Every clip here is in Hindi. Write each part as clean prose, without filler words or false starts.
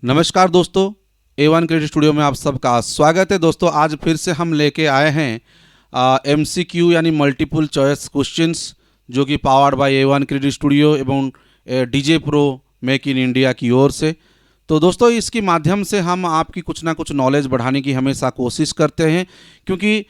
नमस्कार दोस्तों, A1 क्रेडिट स्टूडियो में आप सबका स्वागत है। दोस्तों आज फिर से हम लेके आए हैं MCQ यानी मल्टीपल चॉइस क्वेश्चंस, जो कि powered by A1 credit studio एवं DJ pro make in India की ओर से। तो दोस्तों इसके माध्यम से हम आपकी कुछ ना कुछ नॉलेज बढ़ाने की हमेशा कोशिश करते हैं, क्योंकि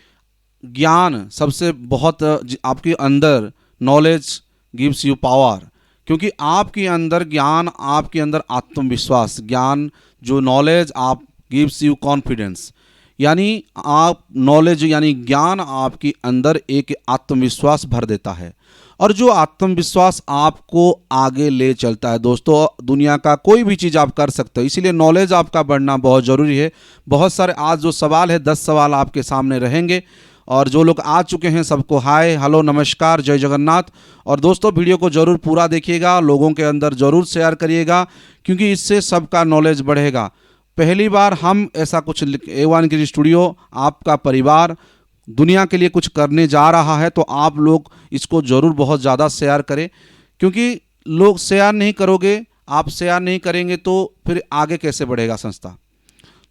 ज्ञान सबसे बहुत आपके अंदर नॉलेज गिव्स यू पावर। क्योंकि आपके अंदर ज्ञान, आपके अंदर आत्मविश्वास, ज्ञान जो नॉलेज आप गिव्स यू कॉन्फिडेंस, यानी आप नॉलेज यानी ज्ञान आपके अंदर एक आत्मविश्वास भर देता है। और जो आत्मविश्वास आपको आगे ले चलता है दोस्तों, दुनिया का कोई भी चीज़ आप कर सकते हो। इसीलिए नॉलेज आपका बढ़ना बहुत ज़रूरी है। बहुत सारे आज जो सवाल है 10 सवाल आपके सामने रहेंगे, और जो लोग आ चुके हैं सबको हाय, हेलो, नमस्कार, जय जगन्नाथ। और दोस्तों वीडियो को ज़रूर पूरा देखिएगा, लोगों के अंदर ज़रूर शेयर करिएगा, क्योंकि इससे सबका नॉलेज बढ़ेगा। पहली बार हम ऐसा कुछ A1 क्रेडिट स्टूडियो, आपका परिवार दुनिया के लिए कुछ करने जा रहा है, तो आप लोग इसको ज़रूर बहुत ज़्यादा शेयर करें, क्योंकि लोग शेयर नहीं करोगे, आप शेयर नहीं करेंगे तो फिर आगे कैसे बढ़ेगा संस्था।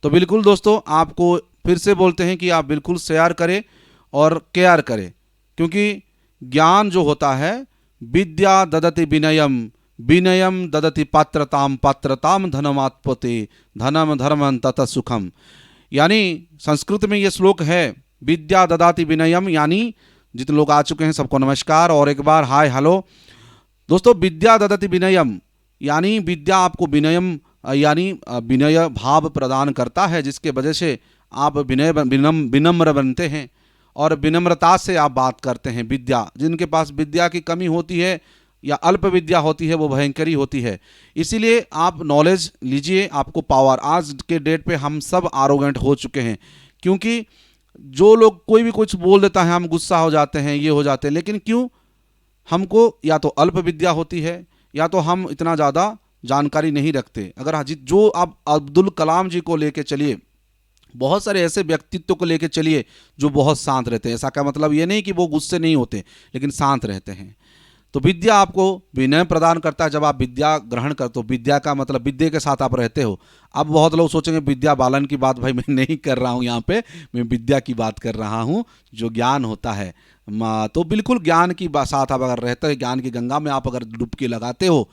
तो बिल्कुल दोस्तों, आपको फिर से बोलते हैं कि आप बिल्कुल शेयर करें और केयर करें, क्योंकि ज्ञान जो होता है, विद्या ददति विनयम, विनयम ददति पात्रताम, पात्रताम धनमात्पते, धनम धर्मं ततः सुखम। यानी संस्कृत में ये श्लोक है, विद्या ददाति विनयम, यानी जितने लोग आ चुके हैं सबको नमस्कार और एक बार हाय हेलो। दोस्तों विद्या ददति विनयम यानी विद्या आपको विनयम यानी विनय भाव प्रदान करता है, जिसके वजह से आप विनम्र बनते हैं और विनम्रता से आप बात करते हैं। विद्या, जिनके पास विद्या की कमी होती है या अल्प विद्या होती है, वो भयंकरी होती है। इसीलिए आप नॉलेज लीजिए, आपको पावर। आज के डेट पे हम सब आरोगेंट हो चुके हैं, क्योंकि जो लोग कोई भी कुछ बोल देता है हम गुस्सा हो जाते हैं, ये हो जाते हैं। लेकिन क्यों? हमको या तो अल्प विद्या होती है या तो हम इतना ज़्यादा जानकारी नहीं रखते। अगर जो आप अब्दुल कलाम जी को लेके चलिए, बहुत सारे ऐसे व्यक्तित्व को लेके चलिए जो बहुत शांत रहते हैं। ऐसा का मतलब ये नहीं कि वो गुस्से नहीं होते, लेकिन शांत रहते हैं। तो विद्या आपको विनय प्रदान करता है। जब आप विद्या ग्रहण करते हो, विद्या का मतलब विद्या के साथ आप रहते हो। अब बहुत लोग सोचेंगे विद्या बालन की बात भाई मैं नहीं कर रहा हूँ, यहाँ पे मैं विद्या की बात कर रहा हूँ, जो ज्ञान होता है। तो बिल्कुल ज्ञान की साथ आप अगर रहते हैं, ज्ञान की गंगा में आप अगर डुबकी लगाते हो,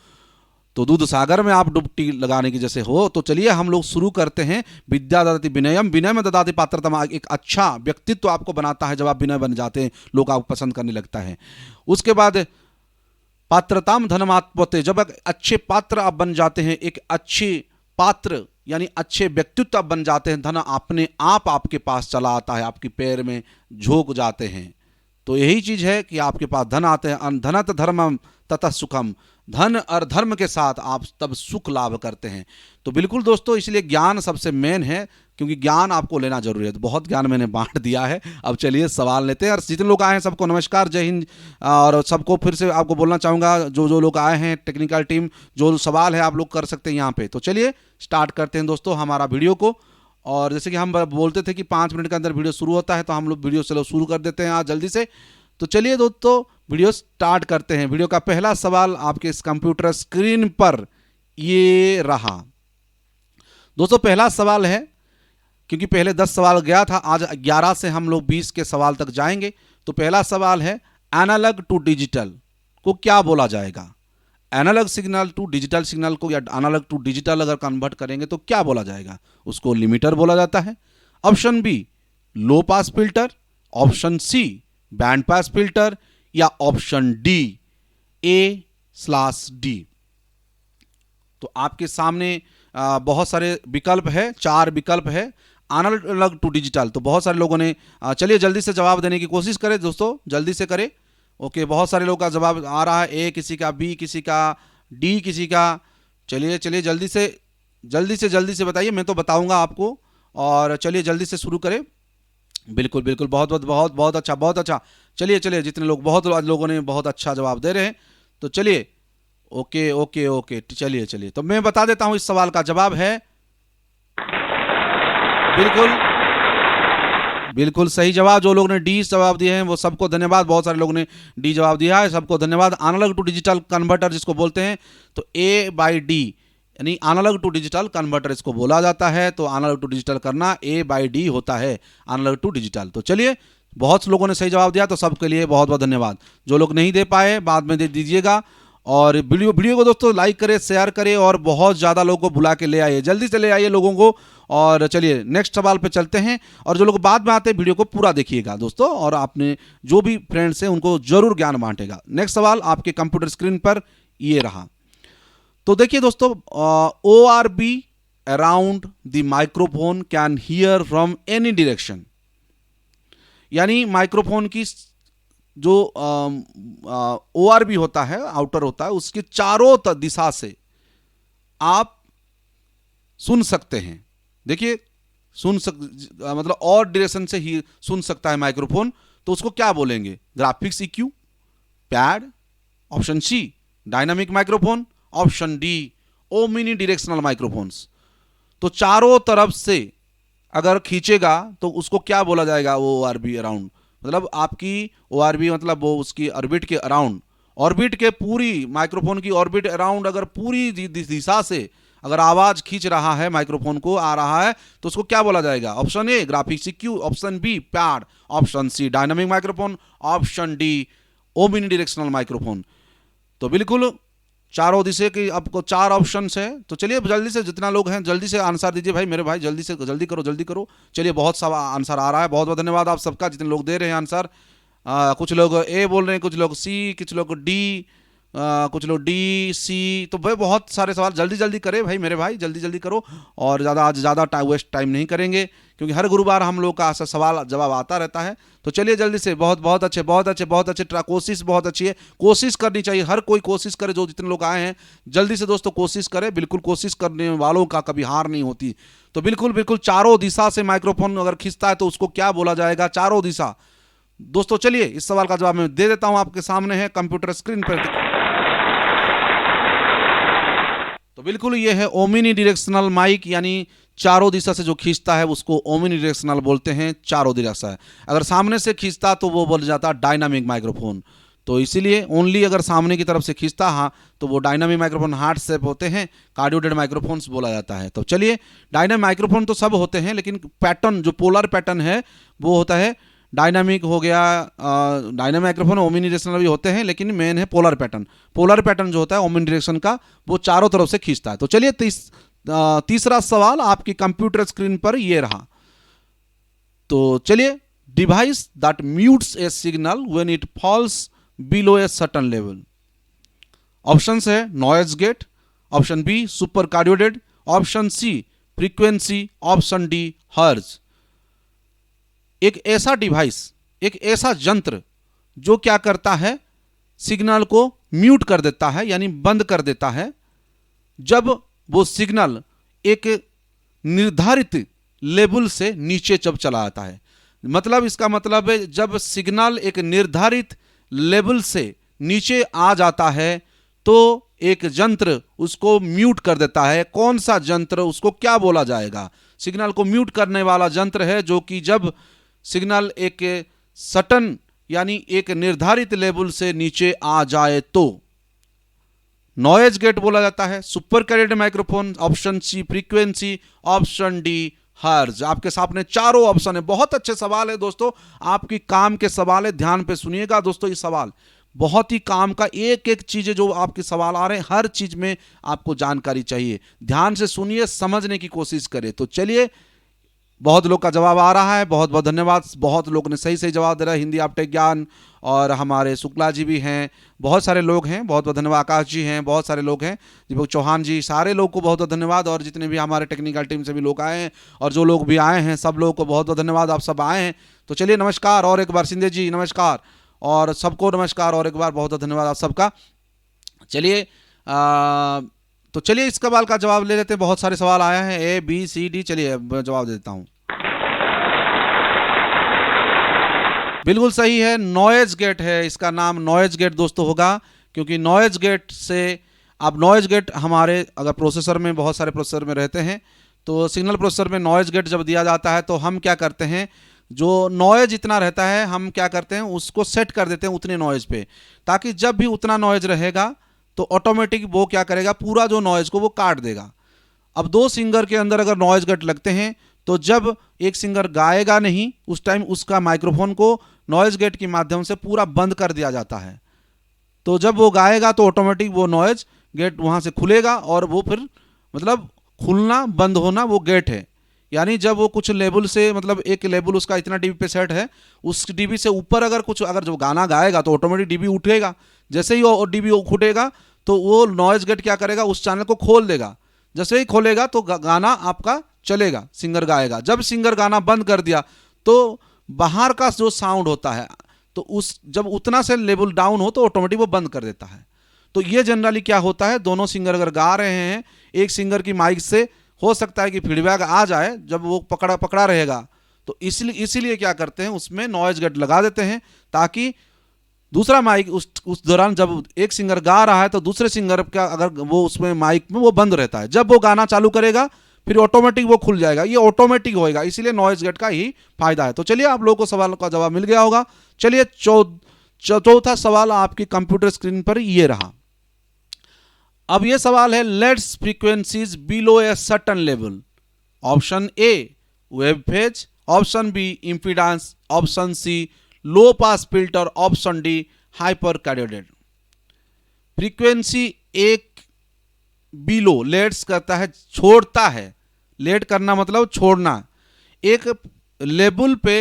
तो दूध सागर में आप डुबकी लगाने की जैसे हो। तो चलिए हम लोग शुरू करते हैं। विद्या ददाति विनयम, विनय में ददाति पात्रता। एक अच्छा व्यक्तित्व आपको बनाता है जब आप विनय बन जाते हैं, लोग आपको पसंद करने लगता है। उसके बाद पात्रताम धनमात्पते, जब एक अच्छे पात्र आप बन जाते हैं, एक अच्छे पात्र यानी अच्छे व्यक्तित्व आप बन जाते हैं, धन अपने आप आपके पास चला आता है, आपके पैर में झोंक जाते हैं। तो यही चीज है कि आपके पास धन आते हैं। धनत धर्मम ततः सुखम, धन और धर्म के साथ आप तब सुख लाभ करते हैं। तो बिल्कुल दोस्तों, इसलिए ज्ञान सबसे मेन है, क्योंकि ज्ञान आपको लेना जरूरी है। तो बहुत ज्ञान मैंने बांट दिया है, अब चलिए सवाल लेते हैं। और जितने लोग आए हैं सबको नमस्कार, जय हिंद। और सबको फिर से आपको बोलना चाहूँगा, जो जो लोग आए हैं टेक्निकल टीम, जो सवाल है आप लोग कर सकते हैं यहाँ पे। तो चलिए स्टार्ट करते हैं दोस्तों हमारा वीडियो को। और जैसे कि हम बोलते थे कि 5 मिनट के अंदर वीडियो शुरू होता है, तो हम लोग वीडियो चलो शुरू कर देते हैं आज जल्दी से। तो चलिए दोस्तों वीडियो स्टार्ट करते हैं। वीडियो का पहला सवाल आपके इस कंप्यूटर स्क्रीन पर ये रहा। दोस्तों पहला सवाल है, क्योंकि पहले 10 सवाल गया था, आज 11 से हम लोग 20 के सवाल तक जाएंगे। तो पहला सवाल है, एनालॉग टू डिजिटल को क्या बोला जाएगा? Analogue signal to digital signal को या एनालॉग टू डिजिटल अगर कन्वर्ट करेंगे तो क्या बोला जाएगा? उसको लिमिटर बोला जाता है। Option B low pass filter, option C band pass filter, या ऑप्शन डी A/D। तो आपके सामने बहुत सारे विकल्प है, 4 विकल्प है एनालॉग टू डिजिटल। तो बहुत सारे लोगों ने चलिए जल्दी से जवाब देने की कोशिश करें दोस्तों, जल्दी से करें। ओके, बहुत सारे लोगों का जवाब आ रहा है, ए किसी का, बी किसी का, डी किसी का। चलिए चलिए जल्दी से बताइए, मैं तो बताऊंगा आपको। और चलिए जल्दी से शुरू करें। बिल्कुल बिल्कुल, बहुत बहुत बहुत बहुत अच्छा, बहुत अच्छा। चलिए चलिए, जितने लोग, बहुत लोगों ने बहुत अच्छा जवाब दे रहे हैं। तो चलिए, ओके ओके ओके, चलिए चलिए। तो मैं बता देता हूं, इस सवाल का जवाब है बिल्कुल बिल्कुल सही जवाब। जो लोग ने डी जवाब दिए हैं वो सबको धन्यवाद। बहुत सारे लोगों ने डी जवाब दिया है, सबको धन्यवाद। एनालॉग टू डिजिटल कन्वर्टर जिसको बोलते हैं, तो A/D यानी एनालॉग टू डिजिटल कन्वर्टर इसको बोला जाता है। तो एनालॉग टू डिजिटल करना A/D होता है, एनालॉग टू डिजिटल। तो चलिए, बहुत से लोगों ने सही जवाब दिया, तो सबके लिए बहुत बहुत धन्यवाद। जो लोग नहीं दे पाए बाद में दे दीजिएगा। और वीडियो को दोस्तों लाइक करें, शेयर करें और बहुत ज़्यादा लोगों को बुला के ले आइए, जल्दी से ले आइए लोगों को। और चलिए नेक्स्ट सवाल पे चलते हैं। और जो लोग बाद में आते हैं वीडियो को पूरा देखिएगा दोस्तों, और आपने जो भी फ्रेंड्स हैं उनको जरूर ज्ञान बांटेगा। नेक्स्ट सवाल आपके कंप्यूटर स्क्रीन पर ये रहा। तो देखिए दोस्तों, ORB around the microphone can hear from any direction. यानी माइक्रोफोन की जो ORB होता है, आउटर होता है, उसके चारों दिशा से आप सुन सकते हैं। देखिए मतलब और डायरेक्शन से ही सुन सकता है माइक्रोफोन। तो उसको क्या बोलेंगे? Graphics EQ, pad, option C dynamic microphone, option D omni directional microphones. तो चारों तरफ से अगर खींचेगा तो उसको क्या बोला जाएगा? वो ORB अराउंड, मतलब आपकी ORB मतलब वो उसकी ऑर्बिट के अराउंड, ऑर्बिट के पूरी माइक्रोफोन की ऑर्बिट अराउंड अगर पूरी दिशा से अगर आवाज खींच रहा है, माइक्रोफोन को आ रहा है, तो उसको क्या बोला जाएगा? Option A graphics EQ, option B pad, option C dynamic microphone, option D omni directional microphone. तो बिल्कुल चारों दिशा के आपको 4 ऑप्शन है। तो चलिए जल्दी से, जितना लोग हैं जल्दी से आंसर दीजिए भाई, मेरे भाई जल्दी से, जल्दी करो जल्दी करो। चलिए बहुत सा आंसर आ रहा है, बहुत बहुत धन्यवाद आप सबका जितने लोग दे रहे हैं आंसर। कुछ लोग A बोल रहे हैं, कुछ लोग C, कुछ लोग D, कुछ लोग D, C। तो भाई बहुत सारे सवाल, जल्दी जल्दी करें भाई मेरे भाई, जल्दी जल्दी करो। और आज ज़्यादा वेस्ट टाइम नहीं करेंगे, क्योंकि हर गुरुवार हम लोग का सवाल जवाब आता रहता है। तो चलिए जल्दी से, बहुत बहुत अच्छे बहुत अच्छे बहुत अच्छे, कोशिश बहुत अच्छी है, कोशिश करनी चाहिए, हर कोई कोशिश करे। जो जितने लोग आए हैं जल्दी से दोस्तों कोशिश करें, बिल्कुल कोशिश करने वालों का कभी हार नहीं होती। तो बिल्कुल बिल्कुल चारों दिशा से माइक्रोफोन अगर खींचता है तो उसको क्या बोला जाएगा? चारों दिशा। दोस्तों चलिए इस सवाल का जवाब मैं दे देता हूं, आपके सामने है कंप्यूटर स्क्रीन पर। तो बिल्कुल ये है ओमनी डायरेक्शनल माइक, यानी चारों दिशा से जो खींचता है उसको ओमनी डायरेक्शनल बोलते हैं, चारों दिशा है। अगर सामने से खींचता तो वो बोल जाता डायनामिक माइक्रोफोन। तो इसीलिए ओनली अगर सामने की तरफ से खींचता हाँ तो वो डायनामिक माइक्रोफोन हार्ट शेप होते हैं, कार्डियोडेड माइक्रोफोन्स बोला जाता है। तो चलिए, डायनामिक माइक्रोफोन तो सब होते हैं, लेकिन पैटर्न जो पोलर पैटर्न है वो होता है डायनामिक हो गया, डायनामिक माइक्रोफोन ओमनी डायरेक्शनल भी होते हैं, लेकिन मेन है पोलर पैटर्न। पोलर पैटर्न जो होता है ओमनी डायरेक्शन का, वो चारों तरफ से खींचता है। तो चलिए तीसरा सवाल आपकी कंप्यूटर स्क्रीन पर ये रहा। तो चलिए, device that mutes a signal when it falls below a certain level. Option है noise gate, option B super cardioided, option C frequency, option D hertz. एक ऐसा डिवाइस, एक ऐसा यंत्र जो क्या करता है? सिग्नल को म्यूट कर देता है, यानी बंद कर देता है, जब वो सिग्नल एक निर्धारित लेवल से नीचे जब चला आता है। मतलब इसका मतलब है जब सिग्नल एक निर्धारित लेवल से नीचे आ जाता है तो एक यंत्र उसको म्यूट कर देता है। कौन सा यंत्र, उसको क्या बोला जाएगा? सिग्नल को म्यूट करने वाला यंत्र है जो कि जब सिग्नल एक सटन यानी एक निर्धारित लेवल से नीचे आ जाए तो नॉइज गेट बोला जाता है, super cardioid microphone, option C frequency, option D hertz. आपके सामने चारों ऑप्शन है। बहुत अच्छे सवाल है दोस्तों, आपकी काम के सवाल है, ध्यान पे सुनिएगा दोस्तों। ये सवाल बहुत ही काम का, एक एक चीज जो आपके सवाल आ रहे हैं हर चीज में आपको जानकारी चाहिए। ध्यान से सुनिए, समझने की कोशिश करें। तो चलिए, बहुत लोग का जवाब आ रहा है, बहुत बहुत धन्यवाद। बहुत लोग ने सही सही जवाब दे रहा है। हिंदी आपटे ज्ञान और हमारे शुक्ला जी भी हैं, बहुत सारे लोग हैं, बहुत बहुत धन्यवाद। आकाश जी हैं, बहुत सारे लोग हैं, दीपक चौहान जी, सारे लोग को बहुत बहुत धन्यवाद। और जितने भी हमारे टेक्निकल टीम से भी लोग आए हैं और जो लोग भी आए हैं सब लोगों को बहुत बहुत धन्यवाद, आप सब आए हैं। तो चलिए नमस्कार और एक बार, सिंधे जी नमस्कार, और सबको नमस्कार और एक बार बहुत बहुत धन्यवाद आप सबका। चलिए तो चलिए इस सवाल का जवाब ले लेते हैं। बहुत सारे सवाल आए हैं, A B C D। चलिए जवाब देता हूँ। बिल्कुल सही है, नॉइज गेट है, इसका नाम नॉइज गेट दोस्तों होगा, क्योंकि नॉइज गेट से अब नॉइज गेट हमारे अगर प्रोसेसर में, बहुत सारे प्रोसेसर में रहते हैं, तो सिग्नल प्रोसेसर में नॉइज गेट जब दिया जाता है तो हम क्या करते हैं, जो नॉइज जितना रहता है हम क्या करते हैं उसको सेट कर देते हैं उतने नॉइज पे, ताकि जब भी उतना नॉइज रहेगा तो ऑटोमेटिक वो क्या करेगा, पूरा जो नॉइज को वो काट देगा। अब दो सिंगर के अंदर अगर नॉइज गेट लगते हैं तो जब एक सिंगर गाएगा नहीं उस टाइम उसका माइक्रोफोन को नॉइज गेट के माध्यम से पूरा बंद कर दिया जाता है। तो जब वो गाएगा तो ऑटोमेटिक वो नॉइज गेट वहाँ से खुलेगा और वो फिर मतलब खुलना बंद होना वो गेट है। यानी जब वो कुछ लेवल से मतलब एक लेवल उसका इतना डीबी पे सेट है, उस डीबी से ऊपर अगर जो गाना गाएगा तो ऑटोमेटिक डीबी उठेगा। जैसे ही वो डीबी उठेगा तो वो नॉइज गेट क्या करेगा, उस चैनल को खोल देगा। जैसे ही खोलेगा तो गाना आपका चलेगा, सिंगर गाएगा। जब सिंगर गाना बंद कर दिया तो बाहर का जो साउंड होता है तो उस जब उतना से लेवल डाउन हो तो ऑटोमेटिक वो बंद कर देता है। तो ये जनरली क्या होता है, दोनों सिंगर अगर गा रहे हैं, एक सिंगर की माइक से हो सकता है कि फीडबैक आ जाए जब वो पकड़ा रहेगा, तो इसीलिए क्या करते हैं उसमें नॉइज गेट लगा देते हैं, ताकि दूसरा माइक उस दौरान जब एक सिंगर गा रहा है तो दूसरे सिंगर का अगर वो उसमें माइक में वो बंद रहता है, जब वो गाना चालू करेगा फिर ऑटोमेटिक वो खुल जाएगा। ये ऑटोमेटिक होएगा, इसीलिए नॉइज गेट का ही फायदा है। तो चलिए आप लोगों को सवाल का जवाब मिल गया होगा। चलिए चौथा सवाल आपकी कंप्यूटर स्क्रीन पर ये रहा। अब ये सवाल है, lets frequencies below a certain level. Option A wave phase, option B impedance, option C low pass filter, option D hyper cardioided. Frequency एक बिलो, लेट्स करता है छोड़ता है, लेट करना मतलब छोड़ना, एक लेवल पे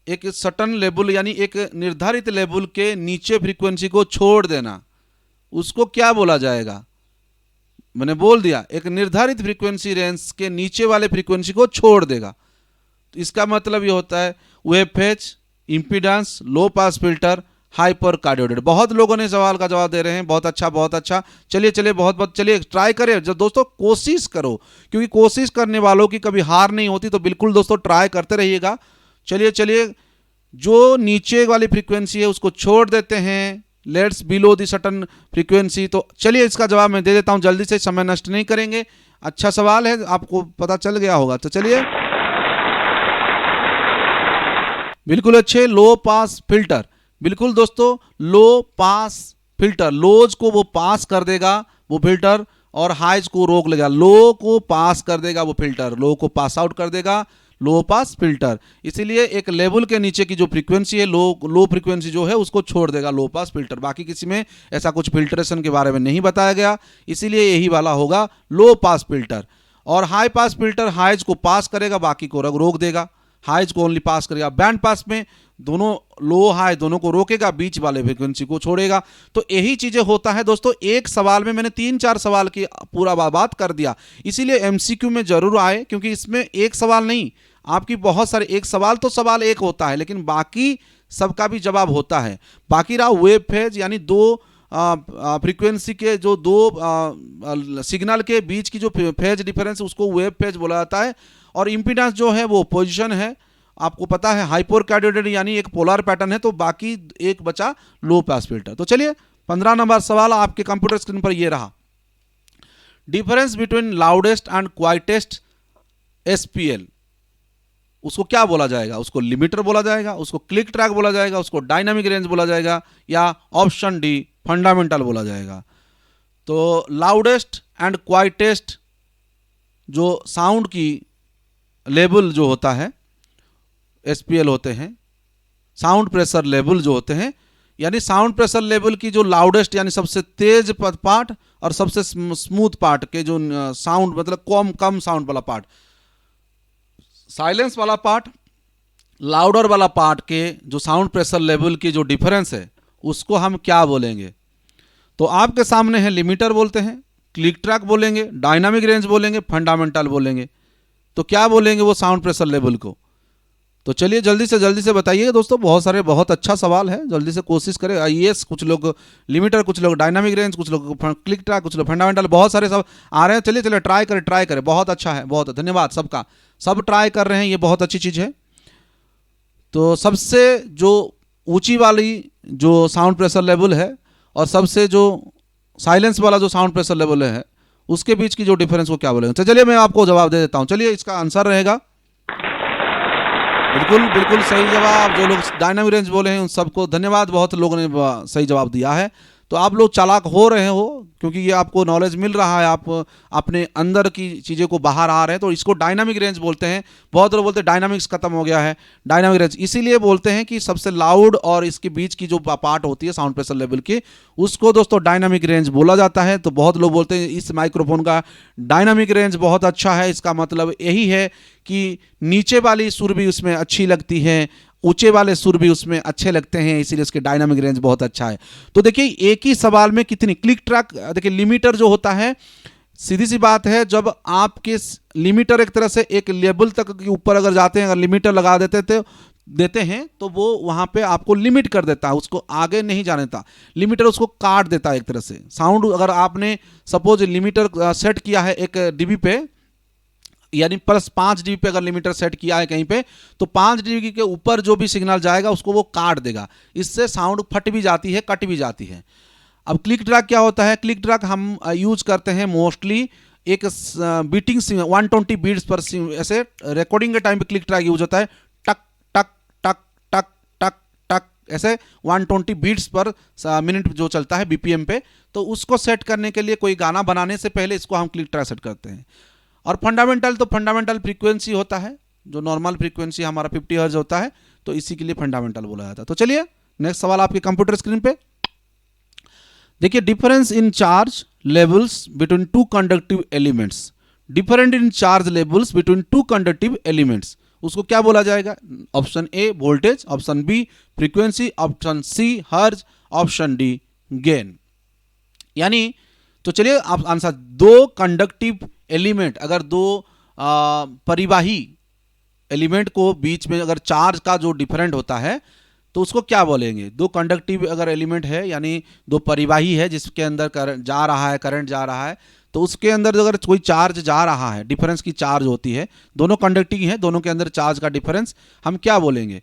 एक सर्टेन लेवल यानी एक निर्धारित लेवल के नीचे फ्रीक्वेंसी को छोड़ देना, उसको क्या बोला जाएगा? मैंने बोल दिया एक निर्धारित फ्रीक्वेंसी रेंज के नीचे वाले फ्रीक्वेंसी को छोड़ देगा। तो इसका मतलब ये होता है वेव फेज, इंपीडेंस, लो पास फिल्टर, हाइपर कार्डियोडेड। बहुत लोगों ने सवाल का जवाब दे रहे हैं, बहुत अच्छा बहुत अच्छा। चलिए बहुत चलिए ट्राई करें। जब दोस्तों कोशिश करो, क्योंकि कोशिश करने वालों की कभी हार नहीं होती, तो बिल्कुल दोस्तों ट्राई करते रहिएगा। चलिए जो नीचे वाली फ्रीक्वेंसी है उसको छोड़ देते हैं, let's below the certain frequency. तो चलिए इसका जवाब मैं दे देता हूं, जल्दी से, समय नष्ट नहीं करेंगे। अच्छा सवाल है, आपको पता चल गया होगा। तो चलिए बिल्कुल अच्छे, लो पास फिल्टर। बिल्कुल दोस्तों, लो पास फिल्टर, लोज को वो पास कर देगा वो फिल्टर, और हाइज को रोक लेगा। लो को पास कर देगा वो फिल्टर, लो को पास आउट कर देगा लो पास फिल्टर। इसीलिए एक लेवल के नीचे की जो फ्रीक्वेंसी है, लो फ्रीक्वेंसी जो है, उसको छोड़ देगा लो पास फिल्टर। बाकी किसी में ऐसा कुछ फिल्ट्रेशन के बारे में नहीं बताया गया, इसीलिए यही वाला होगा लो पास फिल्टर। और हाई पास फिल्टर हाइज को पास करेगा, बाकी को रोक देगा, हाइज को ओनली पास करेगा। बैंड पास में दोनों लो हाई दोनों को रोकेगा, बीच वाले फ्रीक्वेंसी को छोड़ेगा। तो यही चीजें होता है दोस्तों। एक सवाल में मैंने 3-4 सवाल की पूरा बात कर दिया, इसीलिए एमसीक्यू में जरूर आए, क्योंकि इसमें एक सवाल नहीं, आपकी बहुत सारे, एक सवाल तो सवाल एक होता है, लेकिन बाकी सबका भी जवाब होता है। बाकी रहा वेव फेज, यानी दो फ्रीक्वेंसी के जो दो सिग्नल के बीच की जो फेज डिफरेंस, उसको वेव फेज बोला जाता है। और इंपीडेंस जो है वो पोजीशन है, आपको पता है हाइपर कैरियोडेड यानी एक पोलर पैटर्न है। तो बाकी एक बचा लो पास फिल्टर। तो चलिए 15 नंबर सवाल आपके कंप्यूटर स्क्रीन पर ये रहा। Difference between loudest and quietest SPL, उसको क्या बोला जाएगा? उसको लिमिटर बोला जाएगा, उसको क्लिक ट्रैक बोला जाएगा, उसको डायनामिक रेंज बोला जाएगा, या ऑप्शन डी फंडामेंटल बोला जाएगा? तो लाउडेस्ट एंड क्वाइटेस्ट जो साउंड की लेवल जो होता है, एसपीएल होते हैं, साउंड प्रेशर लेवल जो होते हैं, यानी साउंड प्रेशर लेवल की जो लाउडेस्ट यानी सबसे तेज पार्ट और सबसे स्मूथ पार्ट के जो साउंड मतलब कम साउंड वाला पार्ट, साइलेंस वाला पार्ट, लाउडर वाला पार्ट के जो साउंड प्रेशर लेवल की जो डिफरेंस है, उसको हम क्या बोलेंगे? तो आपके सामने है लिमिटर बोलते हैं, क्लिक ट्रैक बोलेंगे, डायनामिक रेंज बोलेंगे, फंडामेंटल बोलेंगे। तो क्या बोलेंगे वो साउंड प्रेशर लेवल को? तो चलिए जल्दी से बताइए दोस्तों। बहुत अच्छा सवाल है, जल्दी से कोशिश करें। आईएएस कुछ लोग लिमिटर, कुछ लोग डायनामिक रेंज, कुछ लोग क्लिक ट्रैक, कुछ लोग फंडामेंटल, बहुत सारे सब आ रहे हैं। चलिए ट्राई करें। बहुत अच्छा है, बहुत धन्यवाद सबका, सब ट्राई कर रहे हैं, ये बहुत अच्छी चीज़ है। तो सबसे जो ऊंची वाली जो साउंड प्रेशर लेवल है और सबसे जो साइलेंस वाला जो साउंड प्रेशर लेवल है, उसके बीच की जो डिफरेंस को क्या बोलेंगे? तो चलिए मैं आपको जवाब दे देता हूं। चलिए इसका आंसर रहेगा बिल्कुल सही जवाब। जो लोग डायनामिक रेंज बोले हैं उन सबको धन्यवाद, बहुत लोगों ने सही जवाब दिया है। तो आप लोग चालाक हो रहे हो, क्योंकि ये आपको नॉलेज मिल रहा है, आप अपने अंदर की चीज़ें को बाहर आ रहे हैं। तो इसको डायनामिक रेंज बोलते हैं। बहुत लोग बोलते हैं डायनामिक्स खत्म हो गया है, डायनामिक रेंज इसीलिए बोलते हैं कि सबसे लाउड और इसके बीच की जो पार्ट होती है साउंड प्रेशर लेवल की, उसको दोस्तों डायनामिक रेंज बोला जाता है। तो बहुत लोग बोलते हैं इस माइक्रोफोन का डायनामिक रेंज बहुत अच्छा है। इसका मतलब यही है कि नीचे वाली सुर भी उसमें अच्छी लगती है, ऊंचे वाले सुर भी उसमें अच्छे लगते हैं, इसीलिए इसके डायनामिक रेंज बहुत अच्छा है। तो देखिए एक ही सवाल में कितनी क्लिक ट्रैक, देखिए लिमिटर जो होता है, सीधी सी बात है, जब आपके लिमिटर एक तरह से एक लेवल तक के ऊपर अगर जाते हैं, अगर लिमिटर लगा देते हैं तो वो वहां पे आपको लिमिट कर देता है, उसको आगे नहीं जाने देता। लिमिटर उसको काट देता है एक तरह से। साउंड अगर आपने सपोज लिमिटर सेट किया है 1 dB पे, यानी प्लस 5 dB पे अगर लिमिटर सेट किया है कहीं पे, तो 5 dB के ऊपर जो भी सिग्नल जाएगा उसको वो काट देगा। इससे साउंड फट भी जाती है, कट भी जाती है। अब क्लिक ट्रैक क्या होता है? क्लिक ट्रैक हम यूज करते हैं मोस्टली एक बीटिंग 120 बीट्स पर, ऐसे रिकॉर्डिंग के टाइम पे क्लिक ट्रैक यूज होता है। टक टक टक टक टक टक, ऐसे 120 बीट्स पर मिनट जो चलता है BPM पे। तो उसको सेट करने के लिए, कोई गाना बनाने से पहले इसको हम क्लिक ट्रैक सेट करते हैं। और फंडामेंटल, तो फंडामेंटल फ्रीक्वेंसी होता है, जो नॉर्मल फ्रीक्वेंसी हमारा 50 हर्ट्ज होता है, तो इसी के लिए फंडामेंटल बोला जाता है। तो चलिए नेक्स्ट सवाल आपके कंप्यूटर स्क्रीन पे देखिए। Difference in charge levels between two conductive elements, different in charge levels between two conductive elements, उसको क्या बोला जाएगा? Option A voltage, option B frequency, option C hertz, option D gain. यानी तो चलिए आप आंसर, दो कंडक्टिव एलिमेंट, अगर दो परिवाही एलिमेंट को बीच में अगर चार्ज का जो डिफरेंट होता है तो उसको क्या बोलेंगे? दो कंडक्टिव अगर एलिमेंट है, यानी दो परिवाही है जिसके अंदर करंट जा रहा है, करंट जा रहा है, तो उसके अंदर अगर कोई चार्ज जा रहा है, डिफरेंस की चार्ज होती है, दोनों कंडक्टिंग है, दोनों के अंदर चार्ज का डिफरेंस, हम क्या बोलेंगे?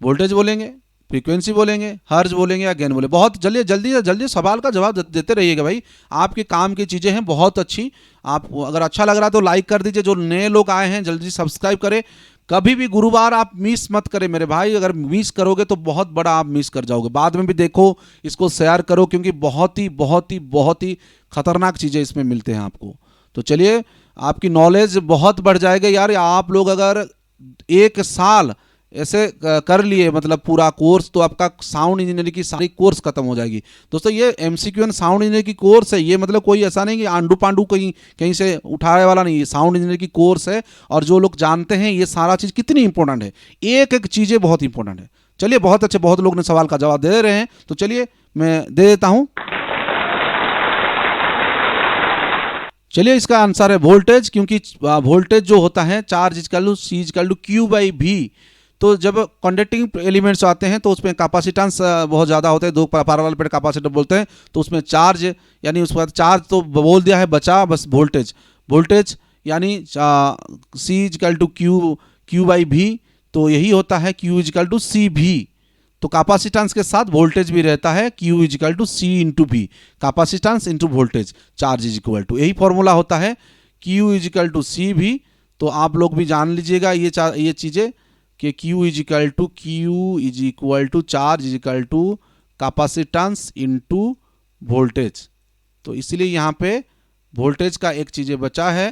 वोल्टेज बोलेंगे, फ्रीक्वेंसी बोलेंगे, हर्ज बोलेंगे या गेन बोलेंगे? बहुत जल्दी जल्दी जल्दी सवाल का जवाब देते रहिएगा भाई, आपके काम की चीज़ें हैं बहुत अच्छी। आप अगर अच्छा लग रहा है तो लाइक कर दीजिए, जो नए लोग आए हैं जल्दी सब्सक्राइब करें। कभी भी गुरुवार आप मिस मत करें मेरे भाई, अगर मिस करोगे तो बहुत बड़ा आप मिस कर जाओगे। बाद में भी देखो, इसको शेयर करो, क्योंकि बहुत ही बहुत ही बहुत ही खतरनाक चीज़ें इसमें मिलते हैं आपको। तो चलिए आपकी नॉलेज बहुत बढ़ जाएगी यार। आप लोग अगर 1 साल ऐसे कर लिए, मतलब पूरा कोर्स, तो आपका साउंड इंजीनियरिंग की सारी कोर्स खत्म हो जाएगी। दोस्तों ये MCQ एंड साउंड इंजीनियरिंग की कोर्स है, ये मतलब कोई ऐसा नहीं कि आंडू पांडू कहीं से उठाने वाला नहीं, ये साउंड इंजीनियरिंग की कोर्स है। और जो लोग जानते हैं ये सारा चीज़ कितनी इंपॉर्टेंट है, एक एक चीज़ें बहुत इंपॉर्टेंट है। चलिए बहुत अच्छे, बहुत लोग ने सवाल का जवाब दे रहे हैं, तो चलिए मैं दे देता हूँ। चलिए इसका आंसर है वोल्टेज, क्योंकि वोल्टेज जो होता है, charge equal to C equal to Q/V। तो जब कंडक्टिंग एलिमेंट्स आते हैं तो उसमें कैपेसिटेंस बहुत ज़्यादा होते हैं, 2 पैरेलल प्लेट कैपेसिटर बोलते हैं। तो उसमें चार्ज, यानी उसके बाद चार्ज तो बोल दिया है, बचा बस वोल्टेज। वोल्टेज यानी C इक्वल टू Q/V, तो यही होता है Q इक्वल टू CV। तो कैपेसिटेंस के साथ वोल्टेज भी रहता है, Q equal to C into V, capacitance into voltage, charge is equal to, यही फॉर्मूला होता है, Q इक्वल टू CV। तो आप लोग भी जान लीजिएगा ये चीज़ें कि Q is equal to charge is equal to capacitance into voltage. तो इसलिए यहाँ पे वोल्टेज का एक चीज़ें बचा है,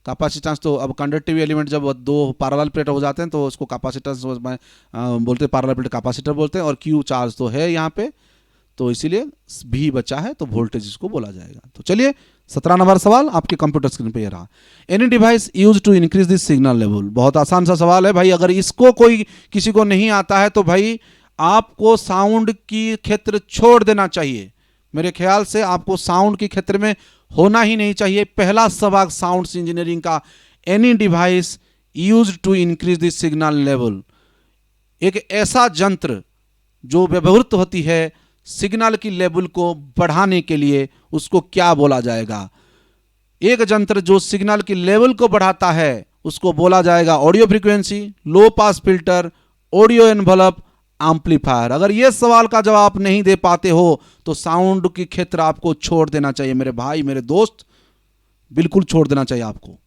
कैपेसिटेंस। तो अब कंडक्टिव एलिमेंट जब 2 पैरेलल प्लेट हो जाते हैं तो उसको कैपेसिटेंस बोलते हैं, पैरेलल प्लेट कैपेसिटर बोलते हैं। और Q चार्ज तो है यहाँ पे, तो इसीलिए भी बचा है, तो वोल्टेज इसको बोला जाएगा। तो चलिए 17 नंबर सवाल आपके कंप्यूटर स्क्रीन पे ये रहा। Any device use to increase this signal level, बहुत आसान सा सवाल है भाई। अगर इसको कोई किसी को नहीं आता है तो भाई आपको साउंड की क्षेत्र छोड़ देना चाहिए। मेरे ख्याल से आपको साउंड के क्षेत्र में होना ही नहीं चाहिए। पहला सवाल साउंड इंजीनियरिंग का, any device use to increase this signal level, एक ऐसा यंत्र जो व्यवहृत होती है सिग्नल की लेवल को बढ़ाने के लिए, उसको क्या बोला जाएगा? एक यंत्र जो सिग्नल की लेवल को बढ़ाता है उसको बोला जाएगा audio frequency, low pass filter, audio envelope, amplifier. अगर ये सवाल का जवाब नहीं दे पाते हो तो साउंड की क्षेत्र आपको छोड़ देना चाहिए मेरे भाई, मेरे दोस्त, बिल्कुल छोड़ देना चाहिए आपको।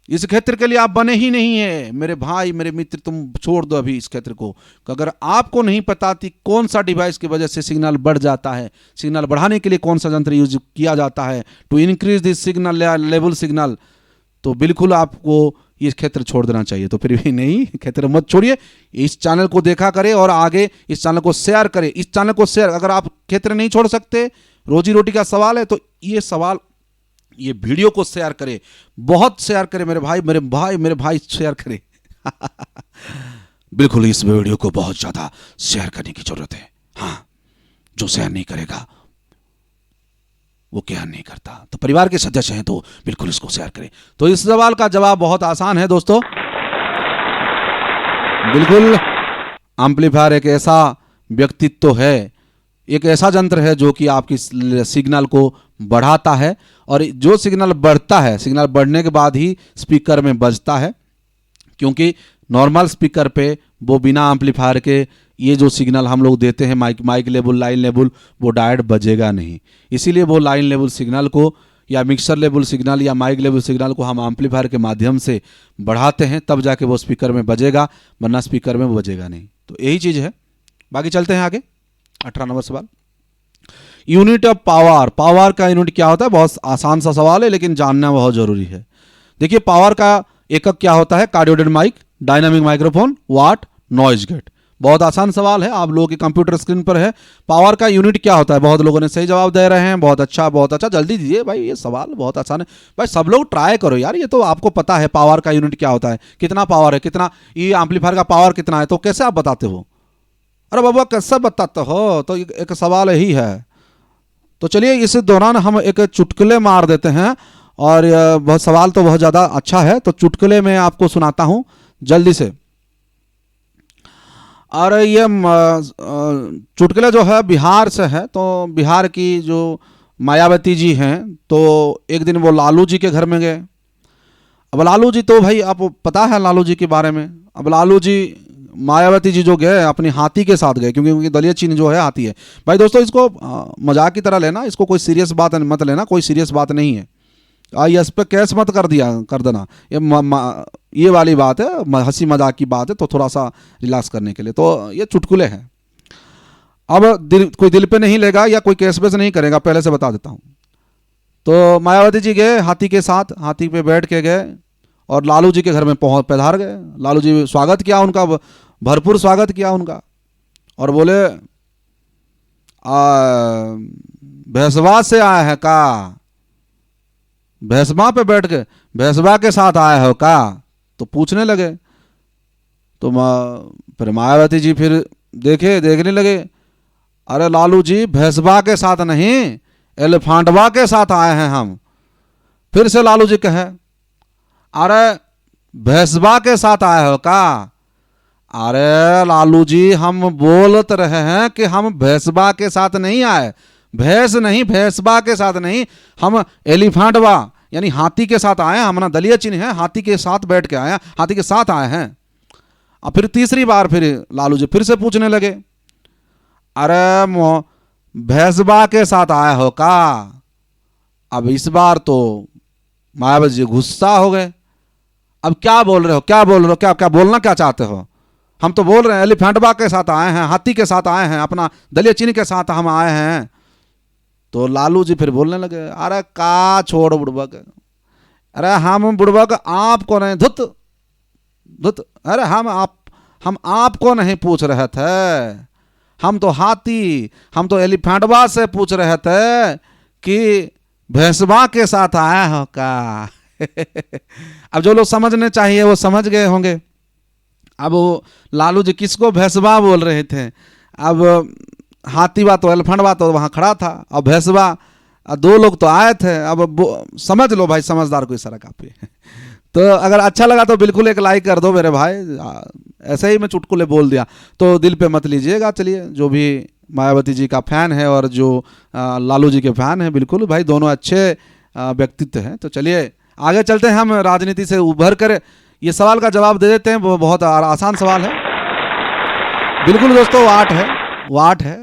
इस क्षेत्र के लिए आप बने ही नहीं है मेरे भाई मेरे मित्र। तुम छोड़ दो अभी इस क्षेत्र को। अगर आपको नहीं पता थी कौन सा डिवाइस की वजह से सिग्नल बढ़ जाता है, सिग्नल बढ़ाने के लिए कौन सा यंत्र यूज किया जाता है to increase this signal level signal, तो बिल्कुल आपको ये क्षेत्र छोड़ देना चाहिए। तो फिर भी नहीं, क्षेत्र मत छोड़िए, इस चैनल को देखा करें और आगे इस चैनल को शेयर करें। इस चैनल को शेयर, अगर आप क्षेत्र नहीं छोड़ सकते, रोजी रोटी का सवाल है, तो ये सवाल, ये वीडियो को शेयर करें, बहुत शेयर करें मेरे भाई शेयर करें। बिल्कुल इस वीडियो को बहुत ज़्यादा शेयर करने की जरूरत है। हाँ, जो शेयर नहीं करेगा वो क्या नहीं करता। तो परिवार के सदस्य हैं तो बिल्कुल इसको शेयर करें। तो इस सवाल का जवाब बहुत आसान है दोस्तों, बिल्कुल एम्पलीफायर एक ऐसा व्यक्तित्व है, एक ऐसा यंत्र है जो कि आपकी सिग्नल को बढ़ाता है, और जो सिग्नल बढ़ता है, सिग्नल बढ़ने के बाद ही स्पीकर में बजता है, क्योंकि नॉर्मल स्पीकर पे वो बिना एम्पलीफायर के ये जो सिग्नल हम लोग देते हैं माइक लेवल, लाइन लेवल, वो डायरेक्ट बजेगा नहीं। इसीलिए वो लाइन लेवल सिग्नल को या मिक्सर लेवल सिग्नल या माइक लेवल सिग्नल को हम एम्पलीफायर के माध्यम से बढ़ाते हैं, तब जाके वो स्पीकर में बजेगा, वरना स्पीकर में वो बजेगा नहीं। तो यही चीज़ है। बाकी चलते हैं आगे। 18 नंबर सवाल, यूनिट ऑफ पावर। पावर का यूनिट क्या होता है? बहुत आसान सा सवाल है लेकिन जानना बहुत जरूरी है। देखिए, पावर का एकक क्या होता है? कार्डियोइड माइक, डायनामिक माइक्रोफोन, वाट, नॉइज गेट। बहुत आसान सवाल है, आप लोगों की कंप्यूटर स्क्रीन पर है। पावर का यूनिट क्या होता है? बहुत लोगों ने सही जवाब दे रहे हैं, बहुत अच्छा, जल्दी दीजिए भाई, ये सवाल बहुत आसान है भाई, सब लोग ट्राई करो यार। ये तो आपको पता है पावर का यूनिट क्या होता है, कितना पावर है, कितना ये एम्पलीफायर का पावर कितना है, तो कैसे आप बताते हो? अरे बाबा कैसे बताते हो? तो एक सवाल ही है। तो चलिए इस दौरान हम एक चुटकुले मार देते हैं, और बहुत सवाल तो बहुत ज़्यादा अच्छा है, तो चुटकुले में आपको सुनाता हूँ जल्दी से। और ये चुटकुले जो है बिहार से है, तो बिहार की जो मायावती जी हैं, तो एक दिन वो लालू जी के घर में गए। अब लालू जी तो भाई आप पता है लालू जी के बारे में। अब लालू जी, मायावती जी जो गए अपनी हाथी के साथ गए, क्योंकि उनकी दलीय चिन्ह जो है हाथी है। भाई दोस्तों, इसको मजाक की तरह लेना, इसको कोई सीरियस बात मत लेना, कोई सीरियस बात नहीं है। इस पर केस मत कर देना, ये वाली बात है, हंसी मजाक की बात है, तो थोड़ा सा रिलैक्स करने के लिए। तो ये चुटकुले हैं। अब कोई दिल पे नहीं लेगा या कोई केस बेस नहीं करेगा, पहले से बता देता हूँ। तो मायावती जी गए हाथी के साथ, हाथी पे बैठ के गए और लालू जी के घर में पधार गए। लालू जी स्वागत किया उनका, भरपूर स्वागत किया उनका, और बोले भैंसवा से आया है का? भैंसवा पे बैठ के, भैंसवा के साथ आया हो का? तो पूछने लगे। तो फिर मायावती जी फिर देखने लगे, अरे लालू जी भैंसवा के साथ नहीं, एलिफेंटवा के साथ आए हैं हम। फिर से लालू जी कहे, अरे भैंसवा के साथ आए हो का? अरे लालू जी हम बोलत रहे हैं कि हम भैंसवा के साथ नहीं आए, भैंस नहीं, भैंसवा के साथ नहीं, हम एलिफेंटवा यानी हाथी के साथ आए हैं, हमारा दलीय चिन्ह है, हाथी के साथ बैठ के आए हैं, हाथी के साथ आए हैं। अब फिर तीसरी बार फिर लालू जी फिर से पूछने लगे, अरे भैंसवा के साथ आए हो का? अब इस बार तो मायावती जी गुस्सा हो गए। अब क्या बोल रहे हो, क्या बोलना क्या चाहते हो? हम तो बोल रहे हैं एलिफेंटवा के साथ आए हैं, हाथी के साथ आए हैं, अपना दलीय चिन्ह के साथ हम आए हैं। तो लालू जी फिर बोलने लगे, अरे का छोड़ बुड़बक, अरे हम बुड़बक आपको नहीं, धुत, अरे हम आपको नहीं पूछ रहे थे, हम तो हाथी, हम तो एलिफेंटवा से पूछ रहे थे कि भैंसवा के साथ आया हो का? अब जो लोग समझने चाहिए वो समझ गए होंगे। अब वो लालू जी किसको भैंसवा बोल रहे थे? अब हाथीवा तो, एलिफेंटवा तो वहाँ खड़ा था, और भैंसवा दो लोग तो आए थे। अब समझ लो भाई, समझदार को इशारा काफी है। तो अगर अच्छा लगा तो बिल्कुल एक लाइक कर दो मेरे भाई। ऐसे ही मैं चुटकुले बोल दिया तो दिल पे मत लीजिएगा। चलिए, जो भी मायावती जी का फैन है और जो लालू जी के फैन है, बिल्कुल भाई दोनों अच्छे व्यक्तित्व हैं। तो चलिए आगे चलते हैं, हम राजनीति से उभर कर ये सवाल का जवाब दे देते हैं। वो बहुत आसान सवाल है, बिल्कुल दोस्तों, वाट है,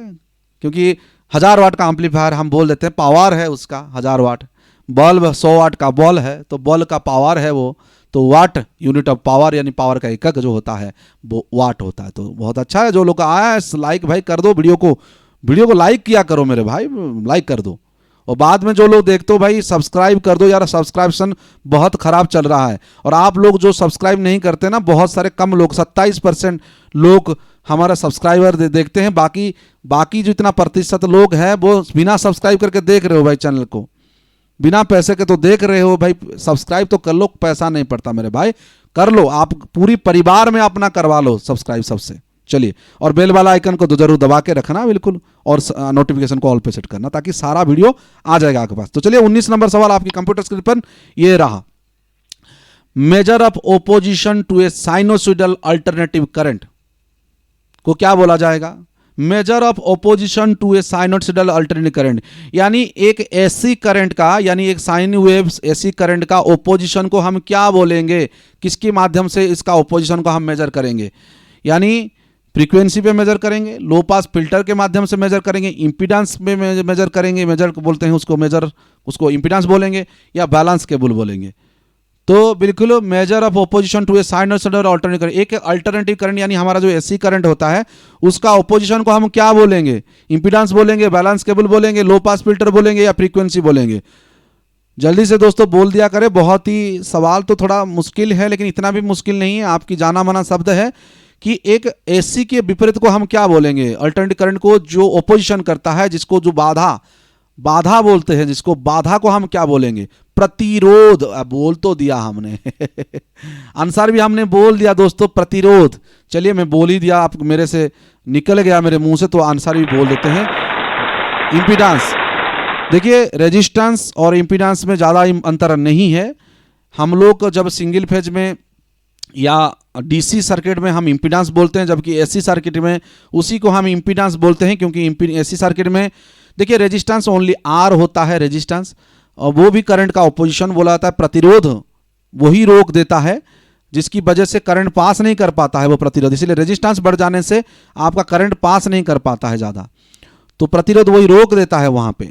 क्योंकि 1000 वाट का एम्पलीफायर हम बोल देते हैं, पावर है उसका 1000 वाट। बल्ब 100 वाट का बल्ब है, तो बल्ब का पावर है वो। तो वाट यूनिट ऑफ पावर यानी पावर का एकक जो होता है वो वाट होता है। तो बहुत अच्छा है, जो लोग आया है लाइक भाई कर दो, वीडियो को लाइक किया करो मेरे भाई, लाइक कर दो। और बाद में जो लोग देखते हो भाई सब्सक्राइब कर दो यार, सब्सक्रिप्शन बहुत ख़राब चल रहा है। और आप लोग जो सब्सक्राइब नहीं करते ना, बहुत सारे कम लोग 27% लोग हमारा सब्सक्राइबर देखते हैं, बाकी जितना प्रतिशत लोग हैं वो बिना सब्सक्राइब करके देख रहे हो भाई चैनल को, बिना पैसे के तो देख रहे हो भाई। सब्सक्राइब तो कर लो, पैसा नहीं पड़ता मेरे भाई, कर लो। आप पूरी परिवार में अपना करवा लो सब्सक्राइब सबसे। चलिए, और बेल वाला आइकन को तो जरूर दबा के रखना बिल्कुल, और नोटिफिकेशन को ऑल पे सेट करना ताकि सारा वीडियो आ जाएगा आपके पास। तो चलिए 19 नंबर सवाल आपकी कंप्यूटर स्क्रीन पर ये रहा। Measure of opposition to a sinusoidal alternative current को क्या बोला जाएगा? Measure of opposition to a sinusoidal alternative current, यानी एक एसी करंट का, यानी एक साइन वेव्स एसी करंट का ओपोजिशन को हम क्या बोलेंगे? किसके माध्यम से इसका ओपोजिशन को हम मेजर करेंगे? यानी फ्रीक्वेंसी पे मेजर करेंगे, लो पास फिल्टर के माध्यम से मेजर करेंगे, इंपीडेंस में मेजर करेंगे, मेजर बोलते हैं उसको इंपीडेंस बोलेंगे, या बैलेंस केबल बोलेंगे। तो बिल्कुल measure of opposition to a sinusoidal alternative current, एक अल्टरनेटिव करंट यानी हमारा जो एसी करंट होता है उसका ओपोजिशन को हम क्या बोलेंगे? इंपीडेंस बोलेंगे, बैलेंस केबल बोलेंगे, लो पास फिल्टर बोलेंगे, या फ्रीक्वेंसी बोलेंगे? जल्दी से दोस्तों बोल दिया करें। बहुत ही सवाल तो थोड़ा मुश्किल है, लेकिन इतना भी मुश्किल नहीं है, आपकी जाना माना शब्द है कि एक एसी के विपरीत को हम क्या बोलेंगे? अल्टरनेटिव करंट को जो ओपोजिशन करता है, जिसको जो बाधा बोलते हैं, जिसको बाधा को हम क्या बोलेंगे? प्रतिरोध। बोल तो दिया हमने आंसर भी हमने बोल दिया दोस्तों, प्रतिरोध। चलिए मैं बोल ही दिया, आप मेरे से निकल गया मेरे मुंह से, तो आंसर भी बोल देते हैं इंपीडेंस। देखिए रेजिस्टेंस और इंपीडेंस में ज़्यादा अंतर नहीं है। हम लोग जब सिंगल फेज में या डीसी सर्किट में हम इंपीडेंस बोलते हैं, जबकि एसी सर्किट में उसी को हम इंपीडेंस बोलते हैं, क्योंकि एसी सर्किट में देखिए रेजिस्टेंस ओनली आर होता है रेजिस्टेंस, और वो भी करंट का ऑपोजिशन बोला जाता है। प्रतिरोध वही रोक देता है जिसकी वजह से करंट पास नहीं कर पाता है वो प्रतिरोध, इसीलिए रेजिस्टेंस बढ़ जाने से आपका करंट पास नहीं कर पाता है ज़्यादा, तो प्रतिरोध वही रोक देता है वहाँ पे।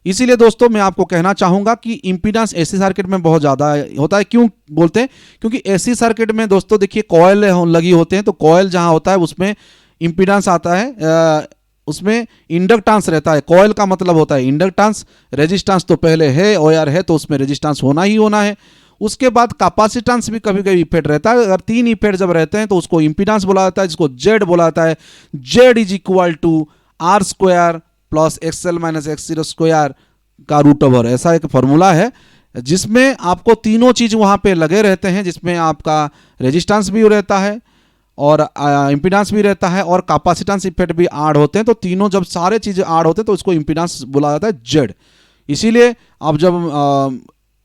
इसीलिए दोस्तों मैं आपको कहना चाहूँगा कि इंपीडेंस एसी सर्किट में बहुत ज़्यादा होता है। क्यों बोलते हैं? क्योंकि एसी सर्किट में दोस्तों देखिए कॉयल लगी होते हैं, तो कॉयल जहाँ होता है उसमें इंपीडेंस आता है, उसमें इंडक्टेंस रहता है। कॉयल का मतलब होता है इंडक्टेंस, रेजिस्टेंस तो पहले है और है, तो उसमें रेजिस्टेंस होना ही होना है। उसके बाद कैपेसिटेंस भी कभी कभी इफेक्ट रहता है। अगर 3 इफेक्ट जब रहते हैं तो उसको इंपीडेंस बोला जाता है, जिसको जेड बोला जाता है। Z is equal to R square plus XL minus X zero square का रूट ओवर, ऐसा एक फॉर्मूला है जिसमें आपको तीनों चीज वहां पे लगे रहते हैं, जिसमें आपका रेजिस्टेंस भी रहता है और इंपीडेंस भी रहता है और कैपेसिटेंस इफेक्ट भी ऐड होते हैं। तो तीनों जब सारे चीजें ऐड होते हैं तो इसको इंपीडेंस बोला जाता है जेड। इसीलिए अब जब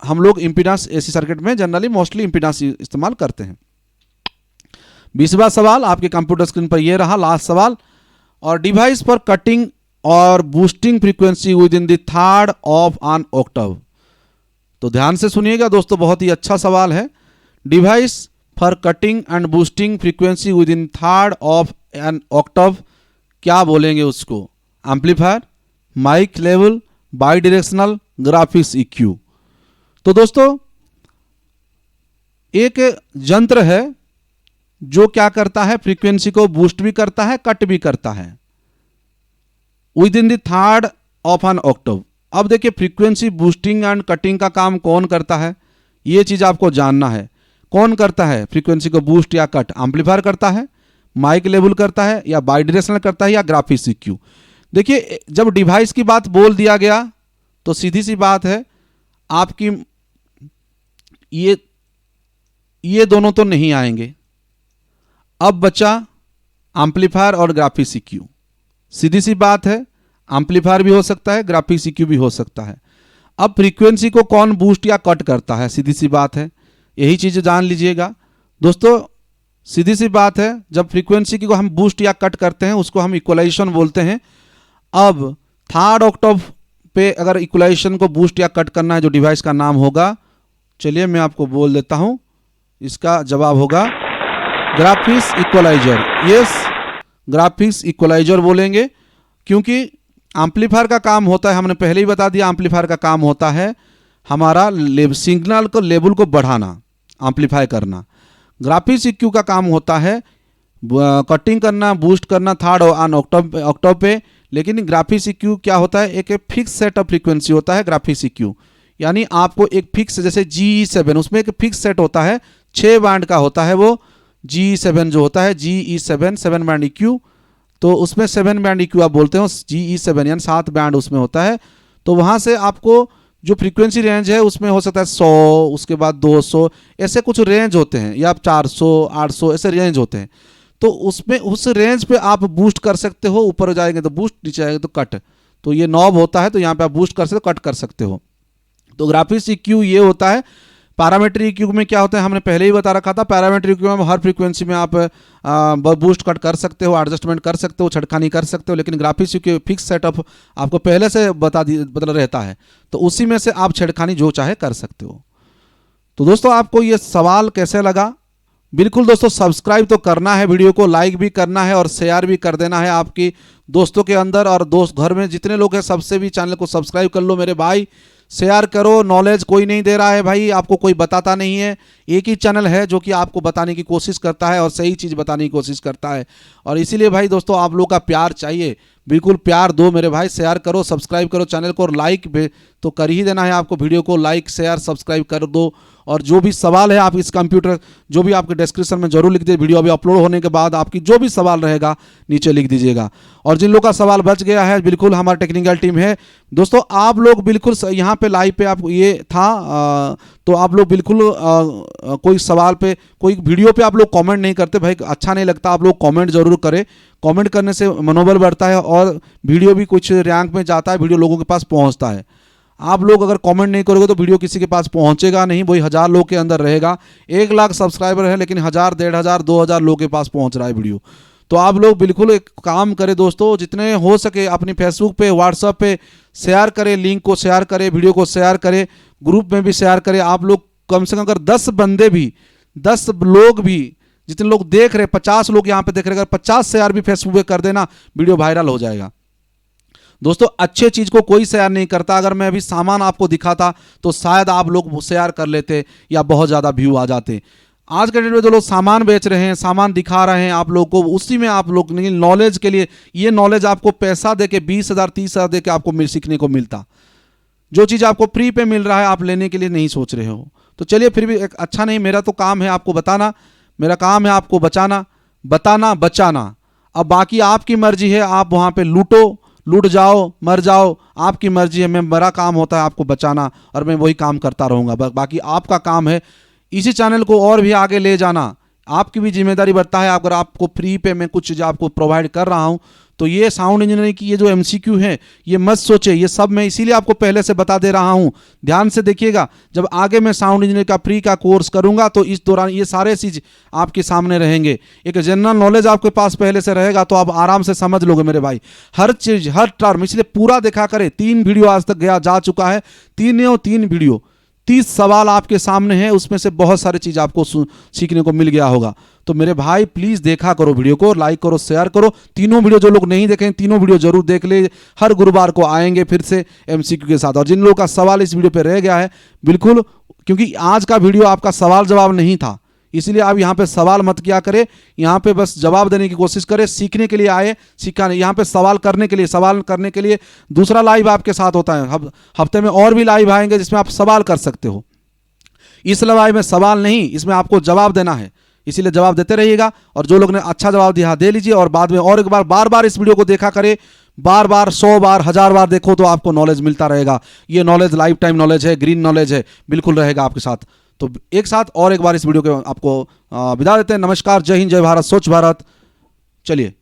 हम लोग इंपीडेंस एसी सर्किट में जनरली मोस्टली इंपीडेंस इस्तेमाल करते हैं। 20वां सवाल आपके कंप्यूटर स्क्रीन पर यह रहा, लास्ट सवाल। और डिवाइस फॉर कटिंग और boosting frequency within the third of an octave. तो ध्यान से सुनिएगा दोस्तों, बहुत ही अच्छा सवाल है। Device for cutting and boosting frequency within third of an octave, क्या बोलेंगे उसको? Amplifier, mic level, bidirectional, graphics EQ। तो दोस्तों एक यंत्र है जो क्या करता है? फ्रीक्वेंसी को बूस्ट भी करता है, कट भी करता है within the third of an octave. अब देखिए फ्रीक्वेंसी बूस्टिंग एंड कटिंग का काम कौन करता है, ये चीज आपको जानना है। कौन करता है फ्रीक्वेंसी को बूस्ट या कट? एम्पलीफायर करता है, माइक लेवल करता है, या बाई डायरेक्शनल करता है, या ग्राफिक्स EQ। देखिए जब डिवाइस की बात बोल दिया गया तो सीधी सी बात है, आपकी ये दोनों तो नहीं आएंगे। अब बचा एम्पलीफायर और ग्राफिक्स EQ। सीधी सी बात है, एम्पलीफायर भी हो सकता है, ग्राफिक्स EQ भी हो सकता है। अब फ्रीक्वेंसी को कौन बूस्ट या कट करता है? सीधी सी बात है, यही चीज जान लीजिएगा दोस्तों। सीधी सी बात है, जब फ्रीक्वेंसी को हम बूस्ट या कट करते हैं उसको हम इक्वलाइजेशन बोलते हैं। अब थर्ड ऑक्टेव पे अगर इक्वलाइजेशन को बूस्ट या कट करना है, जो डिवाइस का नाम होगा, चलिए मैं आपको बोल देता हूं, इसका जवाब होगा graphics equaliser. Yes, graphics equaliser बोलेंगे, क्योंकि एम्पलीफायर का काम होता है, हमने पहले ही बता दिया, एम्पलीफायर का काम होता है हमारा सिग्नल को लेवल को बढ़ाना। एम्पलीफाई करना। ग्राफिक्स EQ का काम होता है कटिंग करना, बूस्ट करना थर्ड ऑन ऑक्टेव पे। लेकिन ग्राफिक्स EQ क्या होता है, एक फिक्स सेट ऑफ फ्रीक्वेंसी होता है ग्राफिक्स EQ। यानी आपको एक फिक्स, जैसे GE7 उसमें एक फिक्स सेट होता है, 6 बैंड का होता है वो GE7 जो होता है, GE7 7 बैंड EQ। तो उसमें 7 बैंड EQ आप बोलते हो, GE7 यानी 7 बैंड उसमें होता है। तो वहाँ से आपको जो फ्रीक्वेंसी रेंज है उसमें हो सकता है 100, उसके बाद 200, ऐसे कुछ रेंज होते हैं, या 400 800 ऐसे रेंज होते हैं। तो उसमें उस रेंज पे आप बूस्ट कर सकते हो, ऊपर जाएंगे तो बूस्ट, नीचे आएंगे तो कट। तो ये नॉब होता है, तो यहाँ पे आप बूस्ट कर सकते हो, कट कर सकते हो। तो ग्राफिक्स EQ ये होता है। पैरामीट्रिक EQ में क्या होता है, हमने पहले ही बता रखा था। पैरामीट्रिक EQ में हर फ्रीक्वेंसी में आप बूस्ट कट कर सकते हो, एडजस्टमेंट कर सकते हो, छेड़खानी कर सकते हो। लेकिन ग्राफिक्स EQ फिक्स सेटअप आपको पहले से बदल रहता है, तो उसी में से आप छेड़खानी जो चाहे कर सकते हो। तो दोस्तों आपको ये सवाल कैसे लगा? बिल्कुल दोस्तों सब्सक्राइब तो करना है, वीडियो को लाइक भी करना है और शेयर भी कर देना है आपकी दोस्तों के अंदर, और दोस्त घर में जितने लोग हैं सबसे भी चैनल को सब्सक्राइब कर लो मेरे भाई। शेयर करो, नॉलेज कोई नहीं दे रहा है भाई, आपको कोई बताता नहीं है। एक ही चैनल है जो कि आपको बताने की कोशिश करता है और सही चीज़ बताने की कोशिश करता है। और इसीलिए भाई दोस्तों आप लोग का प्यार चाहिए, बिल्कुल प्यार दो मेरे भाई। शेयर करो, सब्सक्राइब करो चैनल को, और लाइक तो कर ही देना है आपको। वीडियो को लाइक शेयर सब्सक्राइब कर दो। और जो भी सवाल है आप इस कंप्यूटर जो भी आपके डिस्क्रिप्शन में जरूर लिख दीजिए। वीडियो अभी अपलोड होने के बाद आपकी जो भी सवाल रहेगा नीचे लिख दीजिएगा। और जिन लोगों का सवाल बच गया है, बिल्कुल हमारा टेक्निकल टीम है दोस्तों, आप लोग बिल्कुल यहाँ पे लाइव पे आप ये था तो आप लोग बिल्कुल कोई सवाल पे, कोई वीडियो पे आप लोग कमेंट नहीं करते भाई, अच्छा नहीं लगता। आप लोग कमेंट जरूर करें, कमेंट करने से मनोबल बढ़ता है और वीडियो भी कुछ रैंक में जाता है, वीडियो लोगों के पास पहुंचता है। आप लोग अगर कमेंट नहीं करोगे तो वीडियो किसी के पास पहुंचेगा नहीं, वही 1000 लोग के अंदर रहेगा। 1 लाख सब्सक्राइबर है लेकिन 1000 1500 2000 लोग के पास पहुंच रहा है वीडियो। तो आप लोग बिल्कुल एक काम करें दोस्तों, जितने हो सके अपनी फेसबुक पे, व्हाट्सएप पे शेयर करें, लिंक को शेयर करें, वीडियो को शेयर करें, ग्रुप में भी शेयर करें। आप लोग कम से कम अगर 10 बंदे भी, 10 लोग भी, जितने लोग देख रहे, 50 लोग यहाँ पे देख रहे, अगर 50 शेयर भी फेसबुक पे कर देना, वीडियो वायरल हो जाएगा। दोस्तों अच्छे चीज को कोई शेयर नहीं करता। अगर मैं अभी सामान आपको दिखाता तो शायद आप लोग शेयर कर लेते या बहुत ज्यादा व्यू आ जाते। आज के डेट में जो लोग सामान बेच रहे हैं, सामान दिखा रहे हैं आप लोग को, उसी में आप लोग नहीं, नॉलेज के लिए, ये नॉलेज आपको पैसा दे के 20,000 30,000 दे के आपको सीखने को मिलता। जो चीज़ आपको फ्री पे मिल रहा है आप लेने के लिए नहीं सोच रहे हो। तो चलिए फिर भी एक अच्छा नहीं, मेरा तो काम है आपको बताना, मेरा काम है आपको बचाना, बताना, बचाना। अब बाकी आपकी मर्जी है, आप वहाँ पे लूट जाओ, मर जाओ, आपकी मर्जी है। मेरा काम होता है आपको बचाना और मैं वही काम करता रहूँगा। बाकी आपका काम है इसी चैनल को और भी आगे ले जाना, आपकी भी जिम्मेदारी बनता है। अगर आपको फ्री पे मैं कुछ चीज़ आपको प्रोवाइड कर रहा हूँ तो ये साउंड इंजीनियरिंग की ये जो MCQ है, ये मत सोचे, ये सब मैं इसीलिए आपको पहले से बता दे रहा हूँ। ध्यान से देखिएगा, जब आगे मैं साउंड इंजीनियर का फ्री का कोर्स करूँगा तो इस दौरान ये सारे चीज़ आपके सामने रहेंगे। एक जनरल नॉलेज आपके पास पहले से रहेगा तो आप आराम से समझ लोगे मेरे भाई, हर चीज़, हर टर्म। इसलिए पूरा देखा करें। 3 वीडियो आज तक जा चुका है, 3 वीडियो, 30 सवाल आपके सामने हैं, उसमें से बहुत सारी चीज़ आपको सीखने को मिल गया होगा। तो मेरे भाई प्लीज़ देखा करो, वीडियो को लाइक करो, शेयर करो। तीनों वीडियो जो लोग नहीं देखें, तीनों वीडियो जरूर देख ले। हर गुरुवार को आएंगे फिर से MCQ के साथ। और जिन लोगों का सवाल इस वीडियो पे रह गया है, बिल्कुल, क्योंकि आज का वीडियो आपका सवाल जवाब नहीं था, इसलिए आप यहाँ पे सवाल मत किया करें, यहाँ पे बस जवाब देने की कोशिश करें। सीखने के लिए आए, सीखा नहीं। यहाँ पे सवाल करने के लिए दूसरा लाइव आपके साथ होता है। हफ्ते में और भी लाइव आएंगे जिसमें आप सवाल कर सकते हो। इस लाइव में सवाल नहीं, इसमें आपको जवाब देना है, इसीलिए जवाब देते रहिएगा। और जो लोग ने अच्छा जवाब दिया दे लीजिए, और बाद में और एक बार बार इस वीडियो को देखा करें, बार 100 बार 1000 बार देखो तो आपको नॉलेज मिलता रहेगा। ये नॉलेज लाइफ टाइम नॉलेज है, ग्रीन नॉलेज है, बिल्कुल रहेगा आपके साथ। तो एक साथ और एक बार इस वीडियो के आपको विदा देते हैं। नमस्कार, जय हिंद, जय भारत, स्वच्छ भारत। चलिए।